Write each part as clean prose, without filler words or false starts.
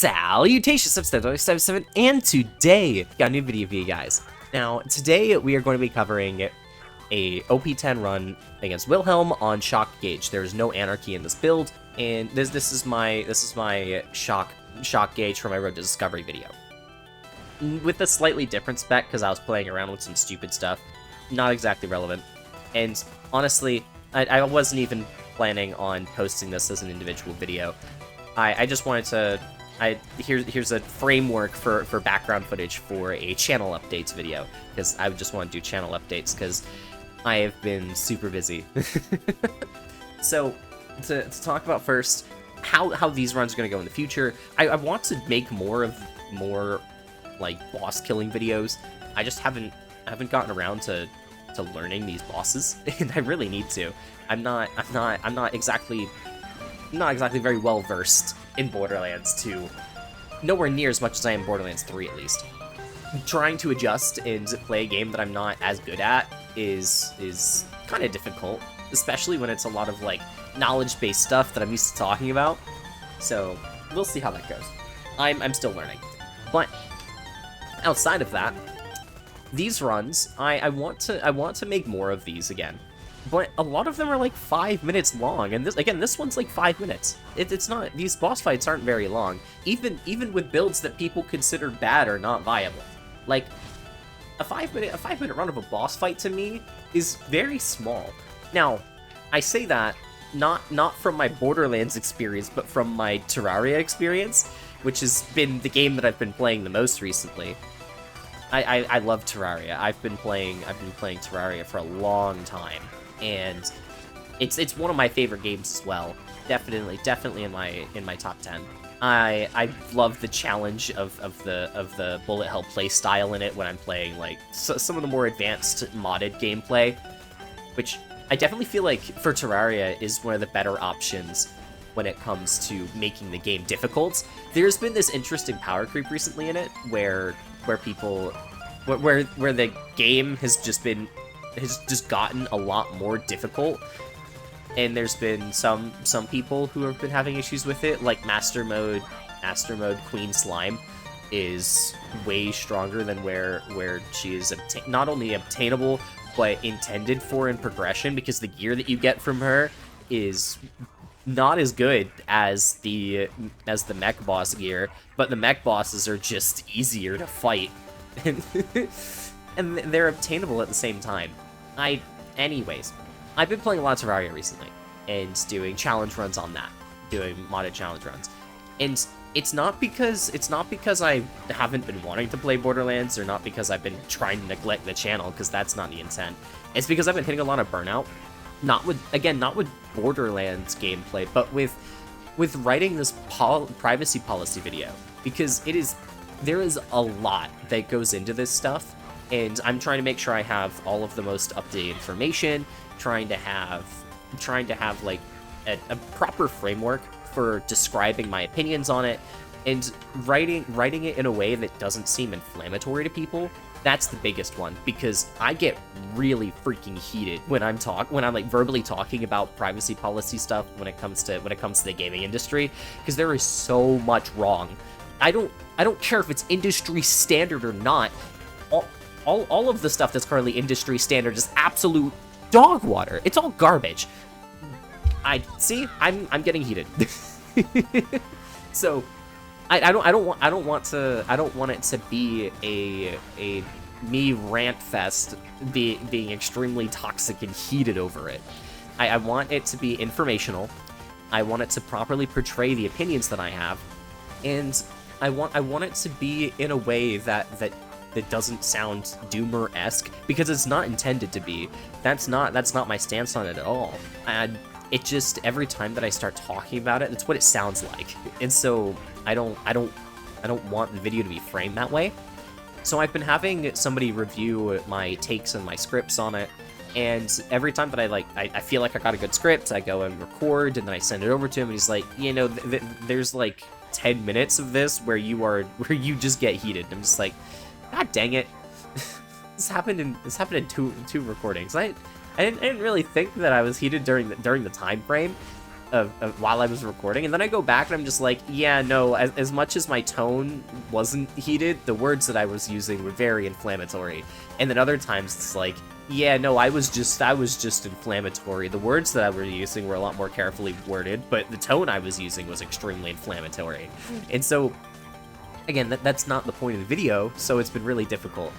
Salutations, episode 77, and today, got a new video for you guys. Now, today we are going to be covering a OP10 run against Wilhelm on Shock Gaige. There's no Anarchy in this build, and this is my Shock Gaige for my Road to Discovery video. With a slightly different spec, because I was playing around with some stupid stuff. Not exactly relevant. And honestly, I wasn't even planning on posting this as an individual video. I just wanted to... Here's a framework for background footage for a channel updates video, because I just want to do channel updates, because I have been super busy. So, to talk about first, how these runs are going to go in the future, I want to make more like, boss killing videos. I just haven't gotten around to learning these bosses, and I really need to. I'm not exactly very well versed in Borderlands 2. Nowhere near as much as I am Borderlands 3, at least. Trying to adjust and play a game that I'm not as good at is kind of difficult, especially when it's a lot of, like, knowledge-based stuff that I'm used to talking about. So, we'll see how that goes. I'm still learning. But, outside of that, these runs, I want to make more of these again. But a lot of them are like 5 minutes long, and this one's like 5 minutes. It's not, these boss fights aren't very long, even with builds that people consider bad or not viable. Like, a 5 minute run of a boss fight to me is very small. Now, I say that not from my Borderlands experience, but from my Terraria experience, which has been the game that I've been playing the most recently. I love Terraria. I've been playing Terraria for a long time, and it's one of my favorite games as well. Definitely in my top 10. I love the challenge of the bullet hell play style in it when I'm playing like some of the more advanced modded gameplay, which I definitely feel like for Terraria is one of the better options when it comes to making the game difficult. There's been this interesting power creep recently in it where the game has just gotten a lot more difficult, and there's been some people who have been having issues with it, like Master Mode Queen Slime is way stronger than where she is not only obtainable but intended for in progression, because the gear that you get from her is not as good as the mech boss gear, but the mech bosses are just easier to fight. And they're obtainable at the same time. Anyways, I've been playing a lot of Terraria recently, and doing challenge runs on that, doing modded challenge runs. And it's not because I haven't been wanting to play Borderlands, or not because I've been trying to neglect the channel, because that's not the intent. It's because I've been hitting a lot of burnout. Not with Borderlands gameplay, but with writing this privacy policy video, because there is a lot that goes into this stuff, and I'm trying to make sure I have all of the most up-to-date information, trying to have like a proper framework for describing my opinions on it, and writing it in a way that doesn't seem inflammatory to people. That's the biggest one, because I get really freaking heated when I'm like verbally talking about privacy policy stuff when it comes to the gaming industry, because there is so much wrong. I don't care if it's industry standard or not. All of the stuff that's currently industry standard is absolute dog water. It's all garbage. I'm getting heated. So I don't want it to be a me rant fest being extremely toxic and heated over it. I want it to be informational. I want it to properly portray the opinions that I have, and I want it to be in a way that doesn't sound doomer-esque, because it's not intended to be. That's not my stance on it at all. It just, every time that I start talking about it, it's what it sounds like. And so I don't want the video to be framed that way. So I've been having somebody review my takes and my scripts on it, and every time that I feel like I got a good script, I go and record, and then I send it over to him, and he's like, you know, there's like 10 minutes of this where you just get heated. I'm just like, God dang it. This happened in two recordings. I didn't really think that I was heated during the time frame, while I was recording, and then I go back and I'm just like, yeah, no, as much as my tone wasn't heated, the words that I was using were very inflammatory. And then other times it's like, yeah, no, I was just inflammatory. The words that I were using were a lot more carefully worded, but the tone I was using was extremely inflammatory. And so, again, that's not the point of the video, so it's been really difficult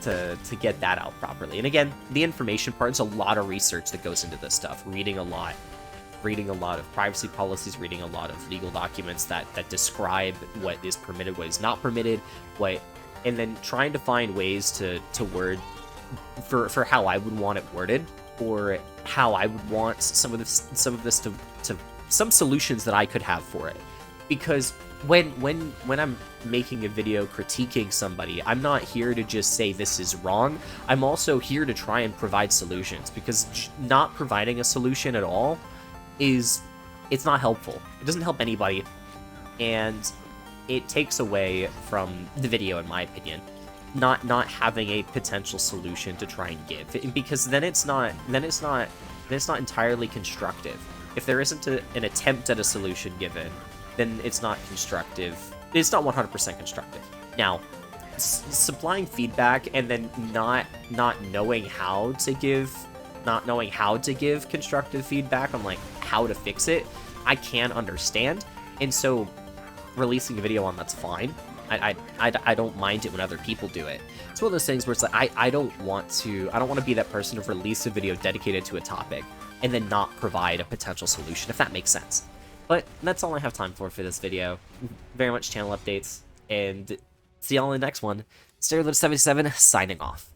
to get that out properly. And again, the information part is a lot of research that goes into this stuff, reading a lot of privacy policies, reading a lot of legal documents that describe what is permitted, what is not permitted, and then trying to find ways to word for how I would want it worded, or how I would want some of this to some solutions that I could have for it. Because when I'm making a video critiquing somebody, I'm not here to just say this is wrong. I'm also here to try and provide solutions, because not providing a solution at all it's not helpful. It doesn't help anybody, and it takes away from the video, in my opinion. Not having a potential solution to try and give, because then it's not entirely constructive. If there isn't an attempt at a solution given, then it's not constructive. It's not 100% constructive. Now, supplying feedback and then not knowing how to give constructive feedback on like how to fix it, I can understand. And so releasing a video on that's fine. I don't mind it when other people do it. It's one of those things where it's like I don't want to be that person to release a video dedicated to a topic and then not provide a potential solution, if that makes sense. But that's all I have time for this video. Very much channel updates, and see y'all in the next one. Salutations 77 signing off.